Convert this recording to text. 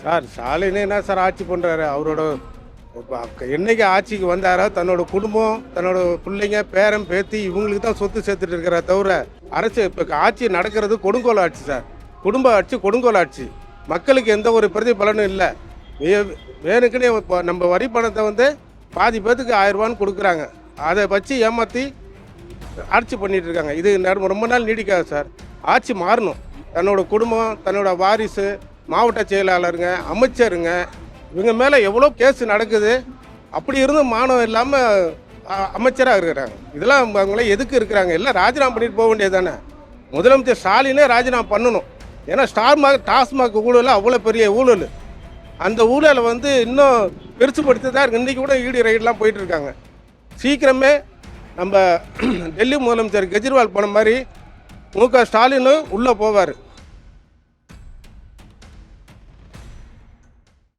Sir Stalin என்ன sir ஆட்சி பண்ணுறாரு? அவரோட என்னைக்கு ஆட்சிக்கு வந்தாரோ தன்னோட குடும்பம், தன்னோட பிள்ளைங்க, பேரன், பேத்தி இவங்களுக்கு தான் சொத்து சேர்த்துட்டு இருக்கிற தவிர அரசு இப்போ ஆட்சி நடக்கிறது கொடுங்கோல் ஆட்சி சார். குடும்ப ஆட்சி, கொடுங்கோல் ஆட்சி. மக்களுக்கு எந்த ஒரு பிரதிபலனும் இல்லை. வேணுக்குன்னு இப்போ நம்ம வரி பணத்தை வந்து பாதி பேத்துக்கு 1000 ரூபான்னு கொடுக்குறாங்க. அதை வச்சு ஏமாற்றி ஆட்சி பண்ணிட்டு இருக்காங்க. இது ரொம்ப நாள் நீடிக்காது சார். ஆட்சி மாறணும். தன்னோட குடும்பம், தன்னோட வாரிசு, மாவட்ட செயலாளருங்க, அமைச்சருங்க, இவங்க மேலே எவ்வளோ கேஸ் நடக்குது. அப்படி இருந்தும் மானம் இல்லாமல் அமைச்சராக இருக்கிறாங்க. இதெல்லாம் அவங்களே எதுக்கு இருக்கிறாங்க? எல்லாம் ராஜினாமா பண்ணிட்டு போக வேண்டியது தானே. முதலமைச்சர் ஸ்டாலினே ராஜினாமா பண்ணணும். ஏன்னா டாஸ்மாக் ஊழல் அவ்வளோ பெரிய ஊழல். அந்த ஊழலை வந்து இன்னும் பெருசுப்படுத்தி தான் இருக்கு. இன்றைக்கி கூட ஈடி ரைடெலாம் போயிட்டுருக்காங்க. சீக்கிரமே நம்ம டெல்லி முதலமைச்சர் கெஜ்ரிவால் போன மாதிரி மு க ஸ்டாலினும் உள்ளே போவார்.